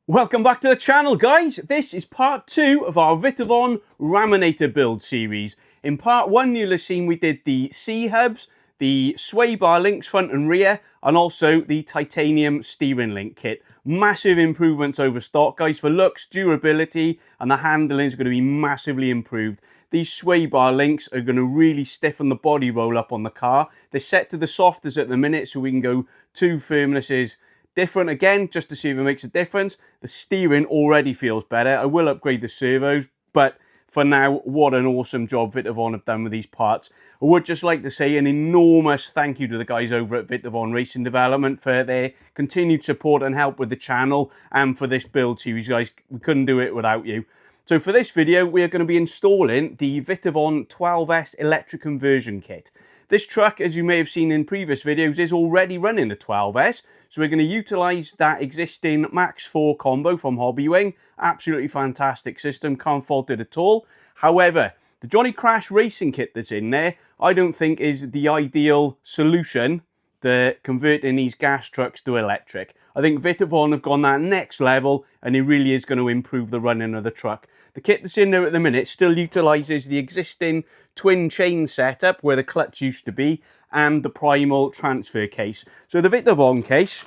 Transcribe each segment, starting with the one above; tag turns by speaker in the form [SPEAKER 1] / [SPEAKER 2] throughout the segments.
[SPEAKER 1] Welcome back to the channel, guys. This is part 2 of our Vitavon Raminator build series. In part 1 you'll have seen we did the C-hubs, the sway bar links front and rear, and also the titanium steering link kit. Massive improvements over stock, guys, for looks, durability, and the handling is going to be massively improved. These sway bar links are going to really stiffen the body roll up on the car. They're set to the softest at the minute, so we can go 2 firmnesses different again, just to see if it makes a difference. The steering already feels better. I will upgrade the servos, but for now, what an awesome job Vitavon have done with these parts. I would just like to say an enormous thank you to the guys over at Vitavon Racing Development for their continued support and help with the channel and for this build series, guys. We couldn't do it without you. So for this video, we are going to be installing the Vitavon 12S electric conversion kit. This truck, as you may have seen in previous videos, is already running a 12S. So we're going to utilise that existing Max 4 combo from Hobbywing. Absolutely fantastic system, can't fault it at all. However, the Johnny Crash racing kit that's in there, I don't think is the ideal solution to converting these gas trucks to electric. I think Vitavon have gone that next level and it really is going to improve the running of the truck. The kit that's in there at the minute still utilises the existing twin chain setup where the clutch used to be and the Primal transfer case. So the Vitavon case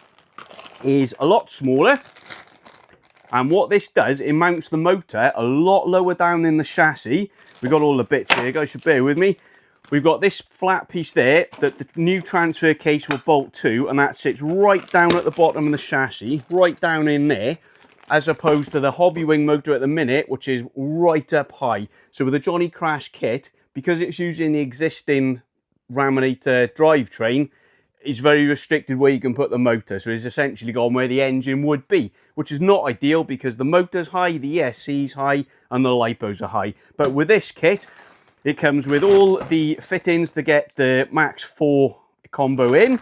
[SPEAKER 1] is a lot smaller, and what this does, it mounts the motor a lot lower down in the chassis. We've got all the bits here, guys, so bear with me. We've got this flat piece there that the new transfer case will bolt to, and that sits right down at the bottom of the chassis, right down in there, as opposed to the Hobbywing motor at the minute, which is right up high. So with the Johnny Crash kit, because it's using the existing Raminator drivetrain, it's very restricted where you can put the motor. So it's essentially gone where the engine would be, which is not ideal because the motor's high, the ESC's high, and the lipos are high. But with this kit, it comes with all the fittings to get the Max 4 combo in.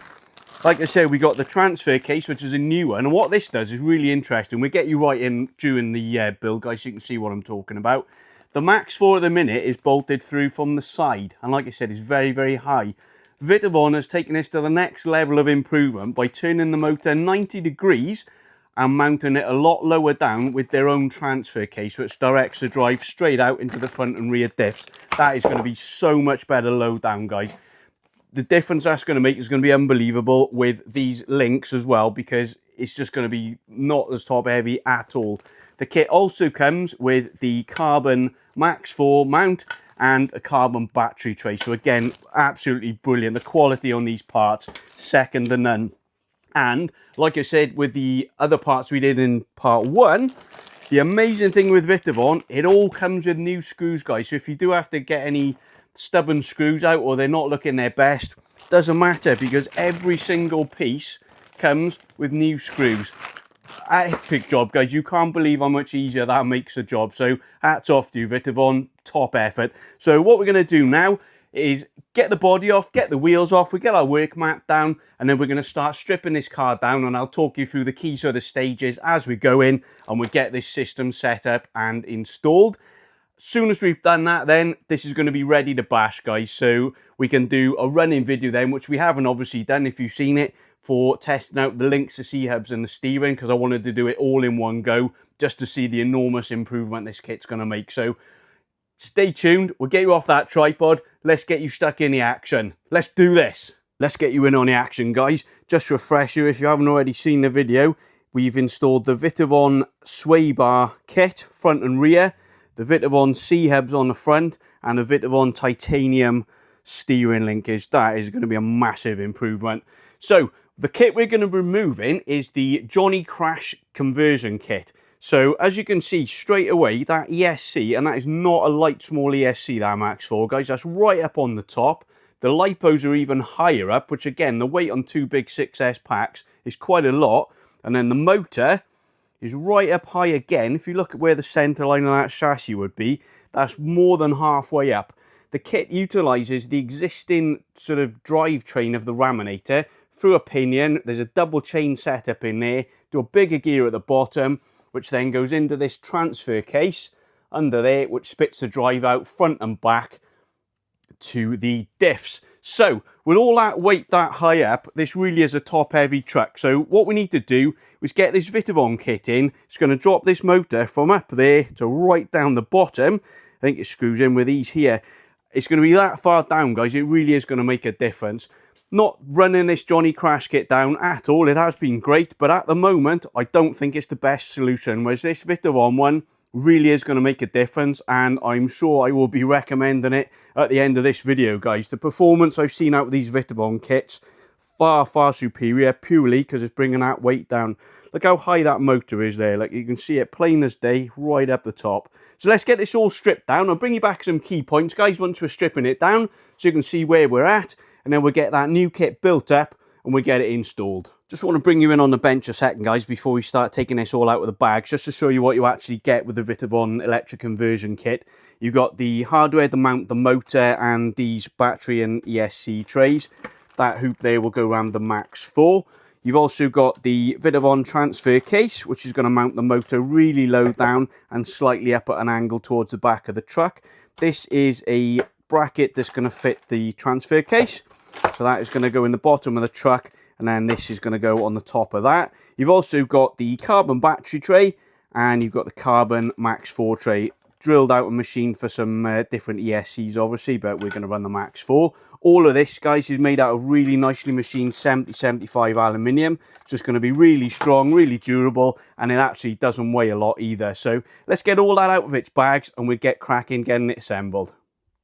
[SPEAKER 1] Like I said, we got the transfer case, which is a new one. And what this does is really interesting. We'll get you right in during the build, guys, so you can see what I'm talking about. The Max 4 at the minute is bolted through from the side. And like I said, it's very, very high. Vitavon has taken this to the next level of improvement by turning the motor 90 degrees and mounting it a lot lower down with their own transfer case, which directs the drive straight out into the front and rear diffs. That is going to be so much better low down, guys. The difference that's going to make is going to be unbelievable with these links as well, because it's just going to be not as top heavy at all. The kit also comes with the carbon Max 4 mount and a carbon battery tray. So again, absolutely brilliant. The quality on these parts, second to none. And like I said, with the other parts we did in part 1, the amazing thing with Vitavon, it all comes with new screws, guys. So if you do have to get any stubborn screws out or they're not looking their best, doesn't matter, because every single piece comes with new screws. Epic job, guys. You can't believe how much easier that makes a job. So hats off to you, Vitavon. Top effort. So what we're going to do now is get the body off, get the wheels off, we get our work mat down, and then we're going to start stripping this car down, and I'll talk you through the key sort of stages as we go in and we get this system set up and installed. As soon as we've done that, then this is going to be ready to bash, guys, so we can do a running video then, which we haven't obviously done if you've seen it, for testing out the links, the C-hubs and the steering, because I wanted to do it all in one go just to see the enormous improvement this kit's going to make. So stay tuned, we'll get you off that tripod, let's get you stuck in the action. Let's do this. Let's get you in on the action, guys. Just to refresh you, if you haven't already seen the video, we've installed the Vitavon sway bar kit, front and rear, the Vitavon C-hubs on the front, and the Vitavon titanium steering linkage. That is going to be a massive improvement. So the kit we're going to be removing is the Johnny Crash conversion kit. So as you can see straight away, that ESC, and that is not a light small ESC, that Max 4, guys, that's right up on the top. The lipos are even higher up, which again, the weight on 2 big 6S packs is quite a lot. And then the motor is right up high again. If you look at where the centre line of that chassis would be, that's more than halfway up. The kit utilises the existing sort of drivetrain of the Raminator through a pinion. There's a double chain setup in there, do a bigger gear at the bottom, which then goes into this transfer case under there, which spits the drive out front and back to the diffs. So with all that weight that high up, this really is a top heavy truck. So what we need to do is get this Vitavon kit in. It's going to drop this motor from up there to right down the bottom. I think it screws in with these here. It's going to be that far down, guys. It really is going to make a difference. Not running this Johnny Crash kit down at all. It has been great, but at the moment, I don't think it's the best solution. Whereas this Vitavon one really is going to make a difference, and I'm sure I will be recommending it at the end of this video, guys. The performance I've seen out of these Vitavon kits, far, far superior, purely because it's bringing that weight down. Look how high that motor is there. Like, you can see it plain as day right up the top. So let's get this all stripped down. I'll bring you back some key points, guys, once we're stripping it down, so you can see where we're at, and then we'll get that new kit built up and we'll get it installed. Just want to bring you in on the bench a second, guys, before we start taking this all out of the bags, just to show you what you actually get with the Vitavon electric conversion kit. You've got the hardware to mount the motor and these battery and ESC trays. That hoop there will go around the Max 4. You've also got the Vitavon transfer case, which is going to mount the motor really low down and slightly up at an angle towards the back of the truck. This is a bracket that's going to fit the transfer case. So that is going to go in the bottom of the truck, and then this is going to go on the top of that. You've also got the carbon battery tray, and you've got the carbon Max 4 tray. Drilled out a machine for some different ESCs, obviously, but we're going to run the Max 4. All of this, guys, is made out of really nicely machined 70-75 aluminium. So it's going to be really strong, really durable, and it actually doesn't weigh a lot either. So let's get all that out of its bags, and we'll get cracking getting it assembled.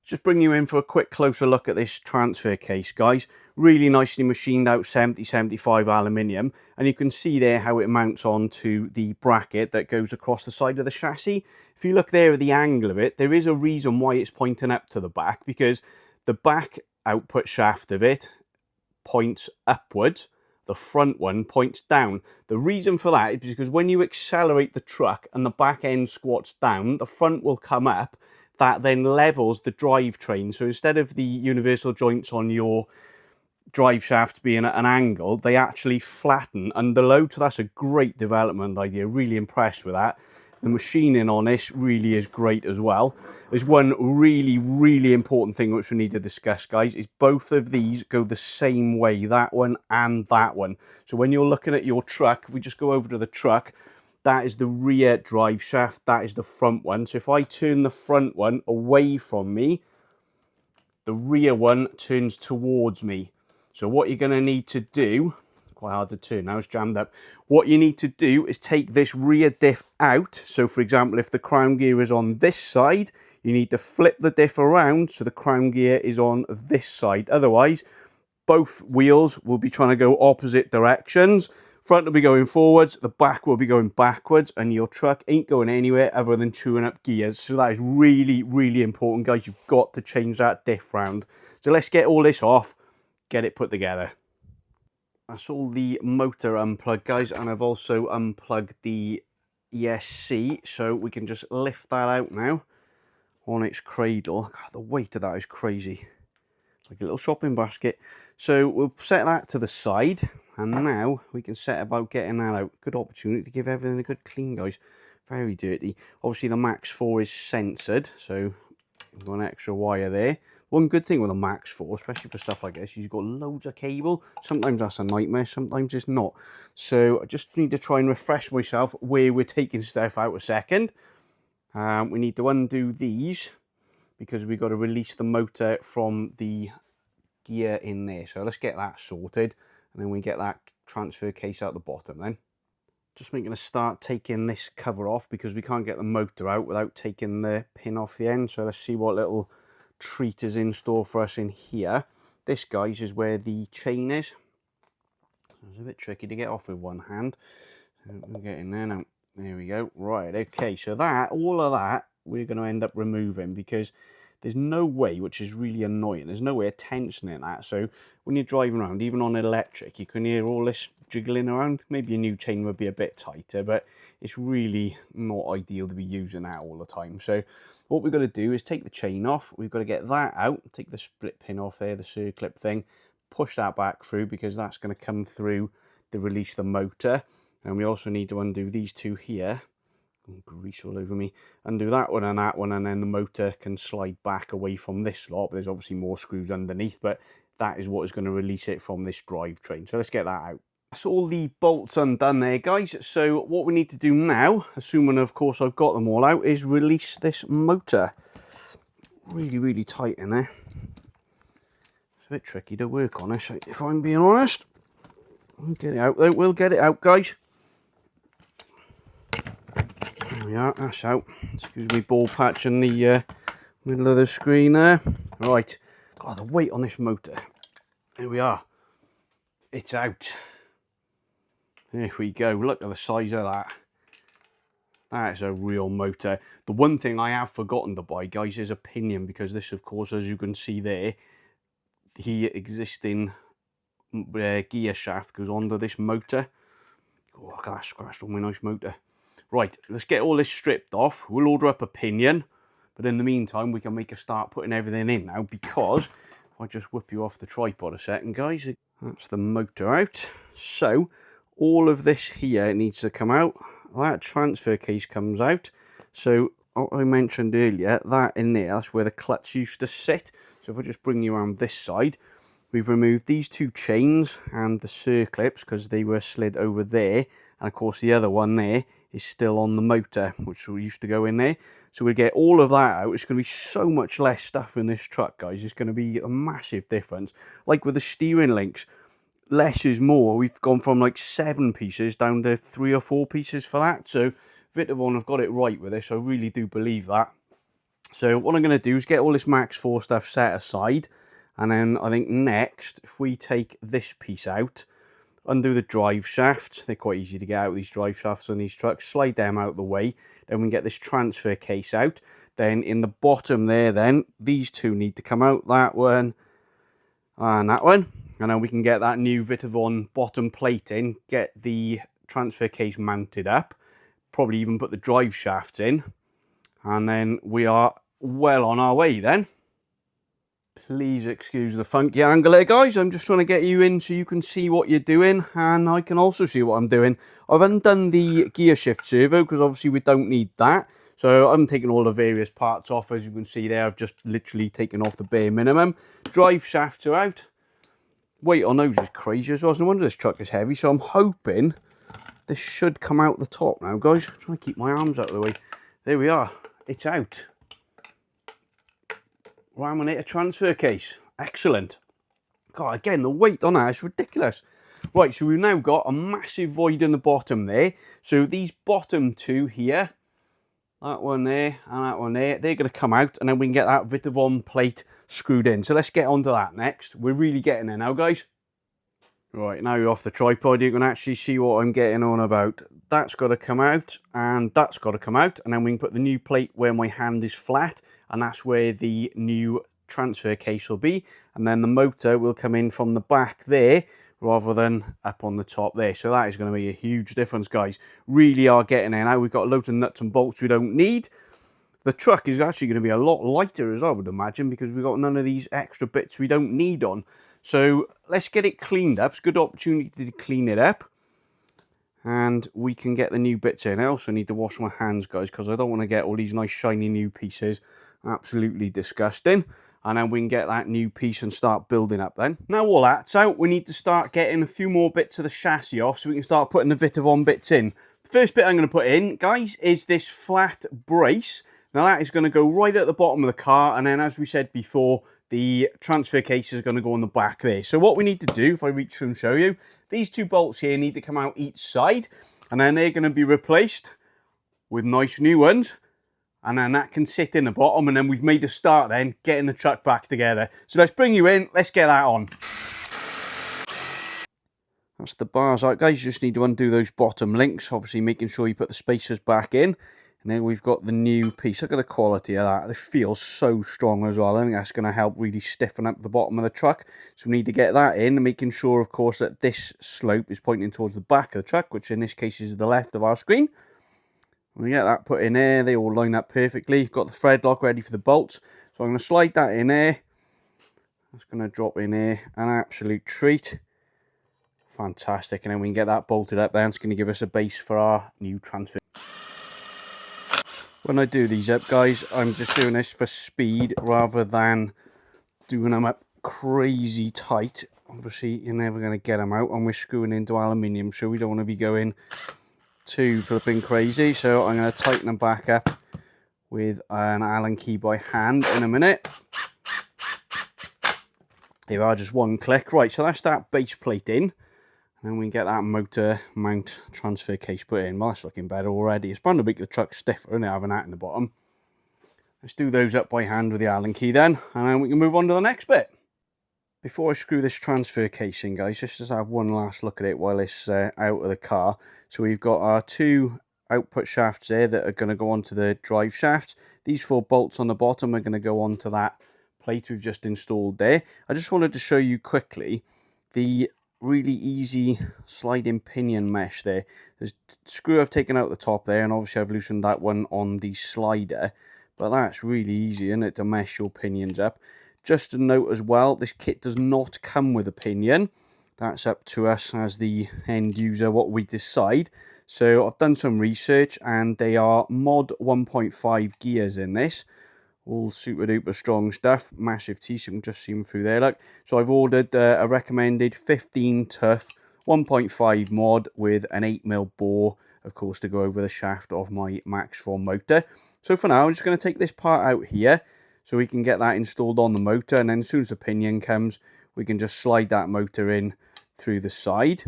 [SPEAKER 1] Just bring you in for a quick closer look at this transfer case, guys. Really nicely machined out 70-75 aluminium, and you can see there how it mounts onto the bracket that goes across the side of the chassis. If you look there at the angle of it, there is a reason why it's pointing up to the back, because the back output shaft of it points upwards, the front one points down. The reason for that is because when you accelerate the truck and the back end squats down, the front will come up. That then levels the drivetrain. So instead of the universal joints on your drive shaft being at an angle, they actually flatten under load. So that's a great development idea. Really impressed with that. The machining on this really is great as well. There's one really, really important thing which we need to discuss, guys, is both of these go the same way, that one and that one. So when you're looking at your truck, if we just go over to the truck, that is the rear drive shaft, that is the front one. So if I turn the front one away from me, the rear one turns towards me. So what you're going to need to do, quite hard to turn now, it's jammed up. What you need to do is take this rear diff out. So for example, if the crown gear is on this side, you need to flip the diff around so the crown gear is on this side. Otherwise, both wheels will be trying to go opposite directions. Front will be going forwards, the back will be going backwards, and your truck ain't going anywhere other than chewing up gears. So that is really, really important, guys. You've got to change that diff round. So let's get all this off, get it put together. That's all the motor unplugged, guys, and I've also unplugged the ESC, so we can just lift that out now on its cradle. God, the weight of that is crazy. Like a little shopping basket. So we'll set that to the side. And now we can set about getting that out. Good opportunity to give everything a good clean, guys. Very dirty. Obviously the Max 4 is censored, so we've got an extra wire there. One good thing with a Max 4, especially for stuff like this, you've got loads of cable. Sometimes that's a nightmare, sometimes it's not. So I just need to try and refresh myself where we're taking stuff out a second. We need to undo these because we've got to release the motor from the gear in there. So let's get that sorted. And then we get that transfer case out the bottom then. Just making a start taking this cover off because we can't get the motor out without taking the pin off the end. So let's see what little treat is in store for us in here. This, guys, is where the chain is. It's a bit tricky to get off with one hand. We'll get in there now. There we go. Right, okay, so that, all of that, we're going to end up removing because there's no way, which is really annoying, there's no way of tensioning that. So when you're driving around, even on electric, you can hear all this jiggling around. Maybe a new chain would be a bit tighter, but it's really not ideal to be using that all the time. So what we've got to do is take the chain off. We've got to get that out, take the split pin off there, the circlip thing, push that back through because that's going to come through to release the motor. And we also need to undo these two here. Grease all over me. Undo that one, and then the motor can slide back away from this lot. But there's obviously more screws underneath, but that is what is going to release it from this drivetrain. So let's get that out. That's all the bolts undone there, guys. So what we need to do now, assuming of course I've got them all out, is release this motor. Really, really tight in there. It's a bit tricky to work on this, if I'm being honest. We'll get it out though. We'll get it out, guys. There we are. That's out. Excuse me, ball patch in the middle of the screen there. Right. God, the weight on this motor. There we are. It's out. There we go. Look at the size of that. That is a real motor. The one thing I have forgotten to buy, guys, is a pinion, because this, of course, as you can see there, the existing gear shaft goes onto this motor. Oh, look at that scratched on my nice motor. Right, let's get all this stripped off. We'll order up a pinion, but in the meantime, we can make a start putting everything in now, because if I just whip you off the tripod a second, guys, that's the motor out. So all of this here needs to come out. That transfer case comes out. So what I mentioned earlier, that in there, that's where the clutch used to sit. So if I just bring you around this side, we've removed these two chains and the circlips because they were slid over there. And of course the other one there is still on the motor, which used to go in there. So we'll get all of that out. It's going to be so much less stuff in this truck, guys. It's going to be a massive difference. Like with the steering links, less is more. We've gone from like 7 pieces down to 3 or 4 pieces for that. So Vitavon have got it right with this. I really do believe that. So what I'm going to do is get all this Max 4 stuff set aside. And then I think next, if we take this piece out, undo the drive shafts. They're quite easy to get out, these drive shafts on these trucks. Slide them out of the way. Then we can get this transfer case out. Then in the bottom there, then, these two need to come out. That one and that one. And then we can get that new Vitavon bottom plate in, get the transfer case mounted up, probably even put the drive shafts in, and then we are well on our way then. Please excuse the funky angle there, guys. I'm just trying to get you in so you can see what you're doing, and I can also see what I'm doing. I've undone the gear shift servo because obviously we don't need that. So I'm taking all the various parts off. As you can see there, I've just literally taken off the bare minimum. Drive shafts are out. Weight on those is crazy as well. No wonder this truck is heavy. So I'm hoping this should come out the top now, guys. I'm trying to keep my arms out of the way. There we are. It's out. Raminator transfer case. Excellent. God, again, the weight on that is ridiculous. Right, so we've now got a massive void in the bottom there. So these bottom two here, that one there and that one there, they're going to come out, and then we can get that Vitavon plate screwed in. So let's get on to that next. We're really getting there now, guys. Right, now you're off the tripod, you can actually see what I'm getting on about. That's got to come out, and that's got to come out, and then we can put the new plate where my hand is flat, and that's where the new transfer case will be. And then the motor will come in from the back there, rather than up on the top there. So that is going to be a huge difference, guys. Really are getting there now. We've got loads of nuts and bolts we don't need. The truck is actually going to be a lot lighter as I would imagine, because we've got none of these extra bits we don't need on. So let's get it cleaned up. It's a good opportunity to clean it up, and we can get the new bits in. I also need to wash my hands, guys, because I don't want to get all these nice shiny new pieces. Absolutely disgusting. And then we can get that new piece and start building up then. Now all that's out, we need to start getting a few more bits of the chassis off so we can start putting the Vitavon bits in. The first bit I'm going to put in, guys, is this flat brace. Now that is going to go right at the bottom of the car, and then as we said before, the transfer case is going to go on the back there. So what we need to do, if I reach through and show you, these two bolts here need to come out each side, and then they're going to be replaced with nice new ones. And then that can sit in the bottom, and then we've made a start then getting the truck back together. So let's bring you in, let's get that on. That's the bars out, guys. You just need to undo those bottom links, obviously making sure you put the spacers back in. And then we've got the new piece. Look at the quality of that. It feels so strong as well. I think that's going to help really stiffen up the bottom of the truck. So we need to get that in, making sure, of course, that this slope is pointing towards the back of the truck, which in this case is the left of our screen. We get that put in there, they all line up perfectly. Got the thread lock ready for the bolts. So I'm going to slide that in there. That's going to drop in there. An absolute treat. Fantastic. And then we can get that bolted up there. It's going to give us a base for our new transfer. When I do these up, guys, I'm just doing this for speed rather than doing them up crazy tight. Obviously you're never going to get them out, and we're screwing into aluminium, so we don't want to be going too flipping crazy. So I'm going to tighten them back up with an Allen key by hand in a minute. There are, just one click. Right, so that's that base plate in, and then we get that motor mount transfer case put in. Well, that's looking better already. It's bound to make the truck stiffer, isn't it, having that in the bottom. Let's do those up by hand with the Allen key then, and then we can move on to the next bit. Before I screw this transfer case in, guys, just to have one last look at it while it's out of the car. So we've got our two output shafts there that are going to go onto the drive shafts. These 4 bolts on the bottom are going to go onto that plate we've just installed there. I just wanted to show you quickly the really easy sliding pinion mesh there. There's a screw I've taken out the top there, and obviously I've loosened that one on the slider. But that's really easy, isn't it, to mesh your pinions up. Just a note as well, this kit does not come with a pinion. That's up to us as the end user what we decide. So I've done some research, and they are mod 1.5 gears in this. All super duper strong stuff. Massive teeth, you can just see them through there, look. So I've ordered a recommended 15 tooth 1.5 mod with an 8mm bore, of course, to go over the shaft of my Max 4 motor. So for now, I'm just going to take this part out here, so we can get that installed on the motor, and then as soon as the pinion comes, we can just slide that motor in through the side,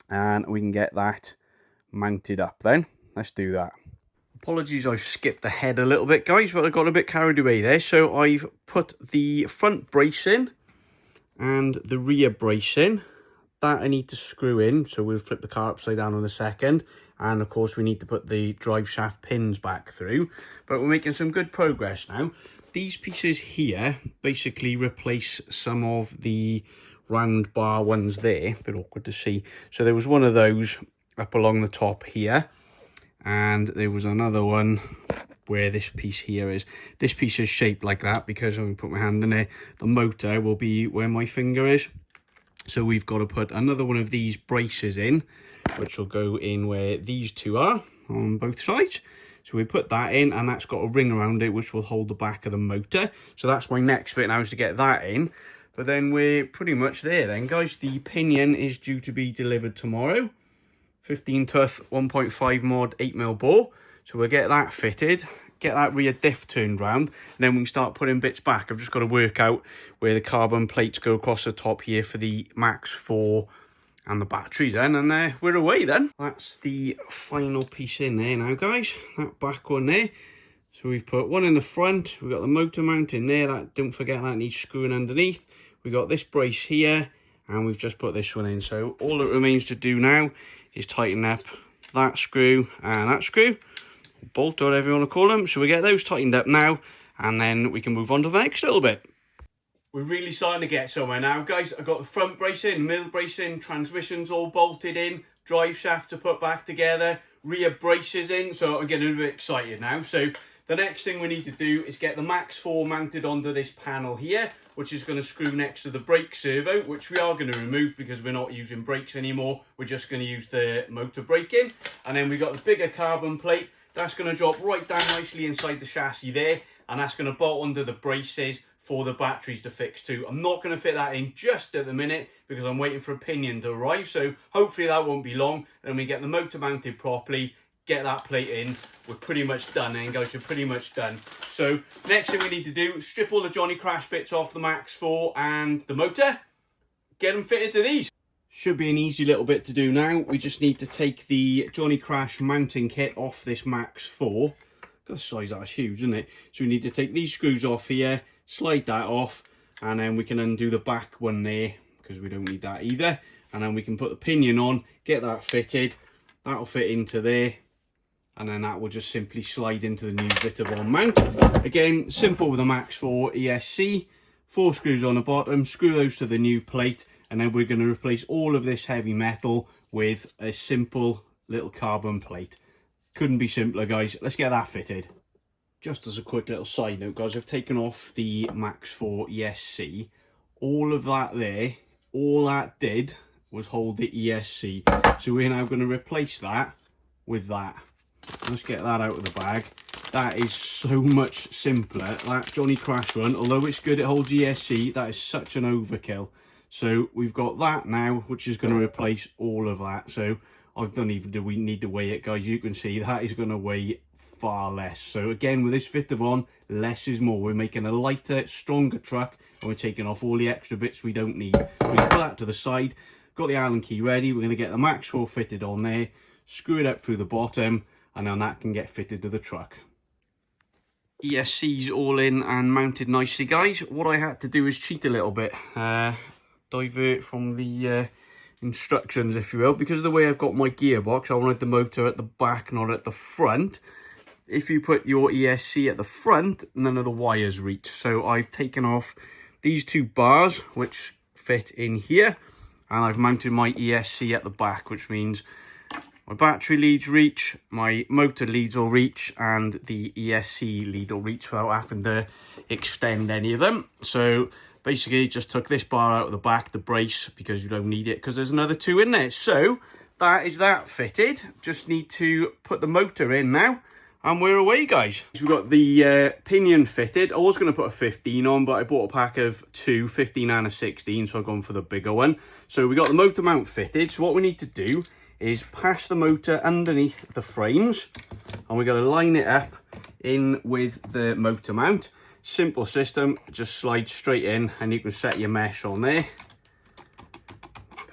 [SPEAKER 1] and we can get that mounted up then. Let's do that. Apologies, I've skipped ahead a little bit, guys, but I got a bit carried away there. So I've put the front brace in and the rear brace in. That I need to screw in, so we'll flip the car upside down in a second. And of course we need to put the drive shaft pins back through, but we're making some good progress now. These pieces here basically replace some of the round bar ones there. A bit awkward to see. So there was one of those up along the top here, and there was another one where this piece here is. This piece is shaped like that because when we put my hand in there, the motor will be where my finger is. So we've got to put another one of these braces in, which will go in where these two are on both sides. So we put that in, and that's got a ring around it which will hold the back of the motor. So that's my next bit now, is to get that in. But then we're pretty much there then, guys. The pinion is due to be delivered tomorrow. 15 tooth 1.5 mod 8mm bore. So we'll get that fitted, get that rear diff turned round, and then we can start putting bits back. I've just got to work out where the carbon plates go across the top here for the Max 4 and the batteries then, and we're away then. That's the final piece in there now, guys, that back one there. So we've put one in the front, we've got the motor mount in there, that, don't forget, that needs screwing underneath. We've got this brace here, and we've just put this one in. So all that remains to do now is tighten up that screw and that screw, bolt or whatever you want to call them. So we get those tightened up now, and then we can move on to the next little bit. We're really starting to get somewhere now, guys. I've got the front brace in, middle brace in, transmissions all bolted in, drive shaft to put back together, rear braces in, so I'm getting a bit excited now. So the next thing we need to do is get the Max 4 mounted onto this panel here, which is going to screw next to the brake servo, which we are going to remove because we're not using brakes anymore. We're just going to use the motor braking. And then we've got the bigger carbon plate. That's going to drop right down nicely inside the chassis there, and that's going to bolt onto the braces for the batteries to fix too. I'm not going to fit that in just at the minute because I'm waiting for a pinion to arrive, so hopefully that won't be long. And we get the motor mounted properly, get that plate in, we're pretty much done then, guys. We're pretty much done. So next thing we need to do, strip all the Johnny Crash bits off the Max 4 and the motor, get them fitted to these. Should be an easy little bit to do now. We just need to take the Johnny Crash mounting kit off this Max 4. Look at the size, that's huge, isn't it? So we need to take these screws off here, slide that off, and then we can undo the back one there because we don't need that either. And then we can put the pinion on, get that fitted. That'll fit into there, and then that will just simply slide into the new Vitavon mount. Again, simple with a Max 4 ESC. 4 screws on the bottom, screw those to the new plate, and then we're going to replace all of this heavy metal with a simple little carbon plate. Couldn't be simpler, guys. Let's get that fitted. Just as a quick little side note, guys, I've taken off the Max 4 ESC. All of that there, all that did was hold the ESC. So we're now going to replace that with that. Let's get that out of the bag. That is so much simpler. That Johnny Crash one, although it's good, it holds ESC, that is such an overkill. So we've got that now, which is going to replace all of that. So I don't even do we need to weigh it, guys. You can see that is going to weigh far less. So again, with this Vitavon, less is more. We're making a lighter, stronger truck, and we're taking off all the extra bits we don't need. So we put that to the side. Got the Allen key ready. We're going to get the Max 4 fitted on there, screw it up through the bottom, and then that can get fitted to the truck. ESC's all in and mounted nicely, guys. What I had to do is cheat a little bit, divert from the instructions, if you will, because of the way I've got my gearbox. I wanted the motor at the back, not at the front. If you put your ESC at the front, none of the wires reach. So I've taken off these two bars, which fit in here, and I've mounted my ESC at the back, which means my battery leads reach, my motor leads will reach, and the ESC lead will reach without having to extend any of them. So basically just took this bar out of the back, the brace, because you don't need it because there's another two in there. So that is that fitted. Just need to put the motor in now, and we're away, guys. So we've got the pinion fitted. I was going to put a 15 on, but I bought a pack of two, 15 and a 16, so I've gone for the bigger one. So we got the motor mount fitted. So what we need to do is pass the motor underneath the frames, and we're going to line it up in with the motor mount. Simple system, just slide straight in, and you can set your mesh on there.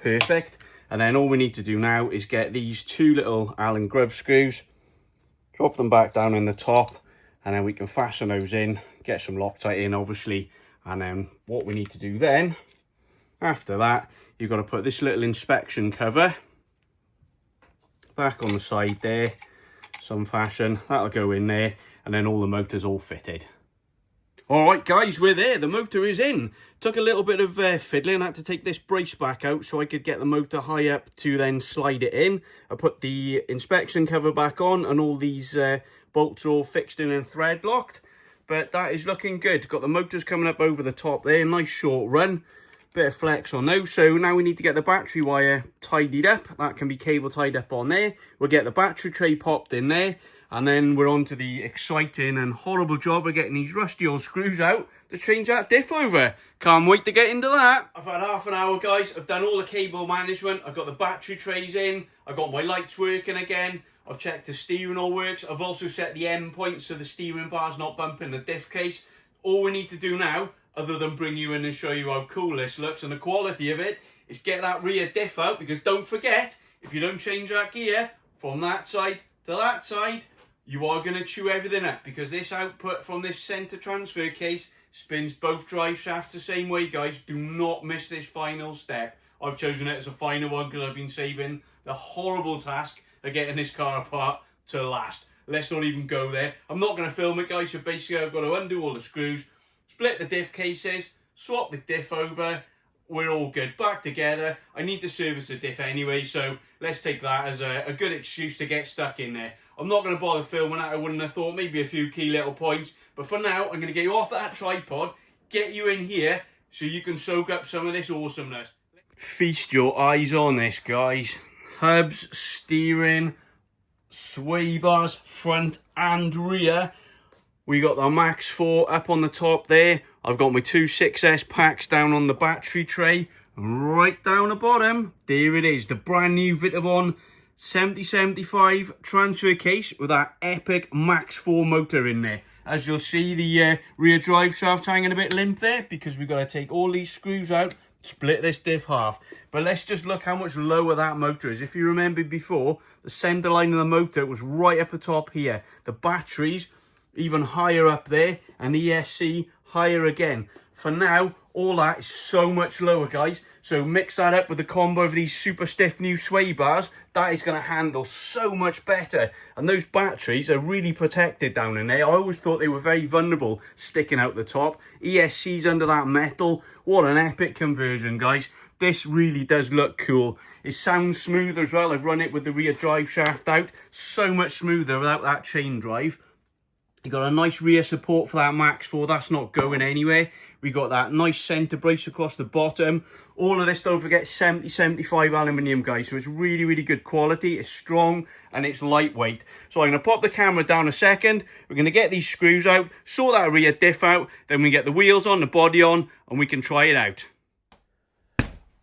[SPEAKER 1] Perfect. And then all we need to do now is get these two little Allen grub screws, drop them back down in the top, and then we can fasten those in, get some Loctite in obviously, and then what we need to do then, after that, you've got to put this little inspection cover back on the side there, some fashion, that'll go in there, and then all the motors all fitted. Alright guys, we're there, the motor is in. Took a little bit of fiddling, I had to take this brace back out so I could get the motor high up to then slide it in. I put the inspection cover back on, and all these bolts are all fixed in and thread locked. But that is looking good. Got the motors coming up over the top there, nice short run. Bit of flex on those. So now we need to get the battery wire tidied up. That can be cable tied up on there. We'll get the battery tray popped in there, and then we're on to the exciting and horrible job of getting these rusty old screws out to change that diff over. Can't wait to get into that. I've had half an hour, guys. I've done all the cable management. I've got the battery trays in. I've got my lights working again. I've checked the steering all works. I've also set the end points so the steering bar's not bumping the diff case. All we need to do now, other than bring you in and show you how cool this looks and the quality of it, is get that rear diff out, because don't forget, if you don't change that gear from that side to that side, you are going to chew everything up, because this output from this centre transfer case spins both drive shafts the same way, guys. Do not miss this final step. I've chosen it as a final one because I've been saving the horrible task of getting this car apart to last. Let's not even go there. I'm not going to film it, guys, so basically I've got to undo all the screws, split the diff cases, swap the diff over, we're all good. Back together. I need to service the diff anyway, so let's take that as a good excuse to get stuck in there. I'm not going to bother filming that. I wouldn't have thought, maybe a few key little points. But for now, I'm going to get you off that tripod, get you in here, so you can soak up some of this awesomeness. Feast your eyes on this, guys. Hubs, steering, sway bars, front and rear. We got the Max 4 up on the top there. I've got my two 6S packs down on the battery tray. Right down the bottom, there it is. The brand new Vitavon 7075 transfer case with that epic Max 4 motor in there. As you'll see, the rear drive shaft hanging a bit limp there, because we've got to take all these screws out, split this diff half. But let's just look how much lower that motor is. If you remember before, the centre line of the motor was right up the top here. The batteries even higher up there, and the ESC higher again. For now, all that is so much lower, guys. So mix that up with the combo of these super stiff new sway bars. That is going to handle so much better. And those batteries are really protected down in there. I always thought they were very vulnerable sticking out the top. ESC's under that metal. What an epic conversion, guys. This really does look cool. It sounds smoother as well. I've run it with the rear drive shaft out. So much smoother without that chain drive. You got a nice rear support for that Max 4, that's not going anywhere. We got that nice centre brace across the bottom. All of this, don't forget, 70-75 aluminium, guys, so it's really, really good quality. It's strong and it's lightweight. So I'm going to pop the camera down a second. We're going to get these screws out, sort that rear diff out, then we get the wheels on, the body on, and we can try it out.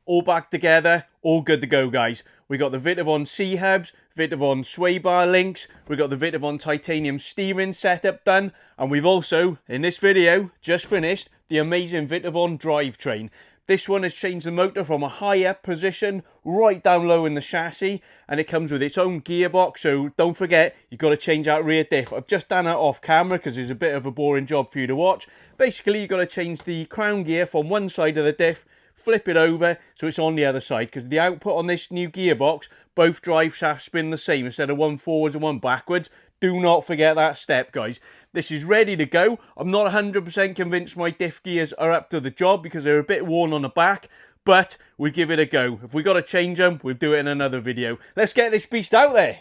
[SPEAKER 1] All back together, all good to go, guys. We got the Vitavon C-hubs, Vitavon sway bar links, we got the Vitavon titanium steering setup done, and we've also, in this video, just finished the amazing Vitavon drivetrain. This one has changed the motor from a high up position right down low in the chassis, and it comes with its own gearbox, so don't forget, you've got to change out rear diff. I've just done that off camera because it's a bit of a boring job for you to watch. Basically, you've got to change the crown gear from one side of the diff, flip it over so it's on the other side, because the output on this new gearbox, both drive shafts spin the same instead of one forwards and one backwards. Do not forget that step, guys. This is ready to go. I'm not 100% convinced my diff gears are up to the job because they're a bit worn on the back, but we'll give it a go. If we got to change them, we'll do it in another video. Let's get this beast out there.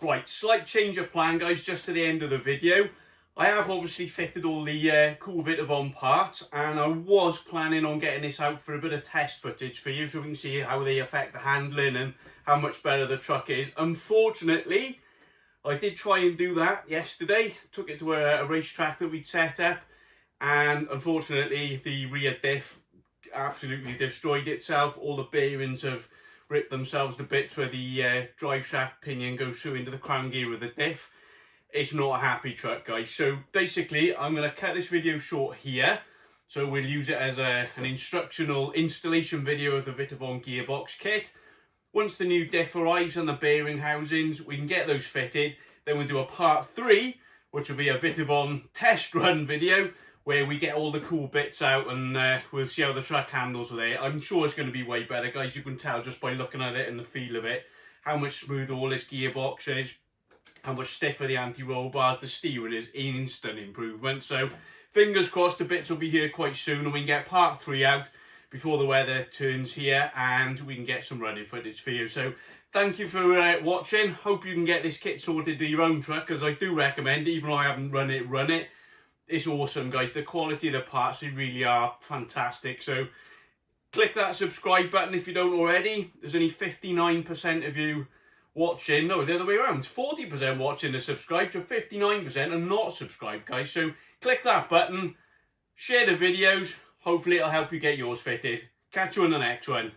[SPEAKER 1] Right, slight change of plan, guys, just to the end of the video. I have obviously fitted all the cool Vitavon parts, and I was planning on getting this out for a bit of test footage for you so we can see how they affect the handling and how much better the truck is. Unfortunately, I did try and do that yesterday. Took it to a racetrack that we'd set up, and unfortunately the rear diff absolutely destroyed itself. All the bearings have ripped themselves to bits where the drive shaft pinion goes through into the crown gear of the diff. It's not a happy truck, guys. So basically, I'm going to cut this video short here. So we'll use it as an instructional installation video of the Vitavon gearbox kit. Once the new diff arrives and the bearing housings, we can get those fitted. Then we'll do a part 3, which will be a Vitavon test run video, where we get all the cool bits out and we'll see how the truck handles with it. I'm sure it's going to be way better, guys. You can tell just by looking at it and the feel of it, how much smoother all this gearbox is. How much stiffer the anti-roll bars, the steering is instant improvement. So fingers crossed the bits will be here quite soon and we can get part 3 out before the weather turns here and we can get some running footage for you. So thank you for watching. Hope you can get this kit sorted to your own truck, because I do recommend it. Even though I haven't run it. It's awesome, guys. The quality of the parts, they really are fantastic. So click that subscribe button if you don't already. There's only 59% of you watching, no, the other way around, 40% watching are subscribed, so 59% are not subscribed, guys. So click that button, share the videos, hopefully it'll help you get yours fitted. Catch you on the next one.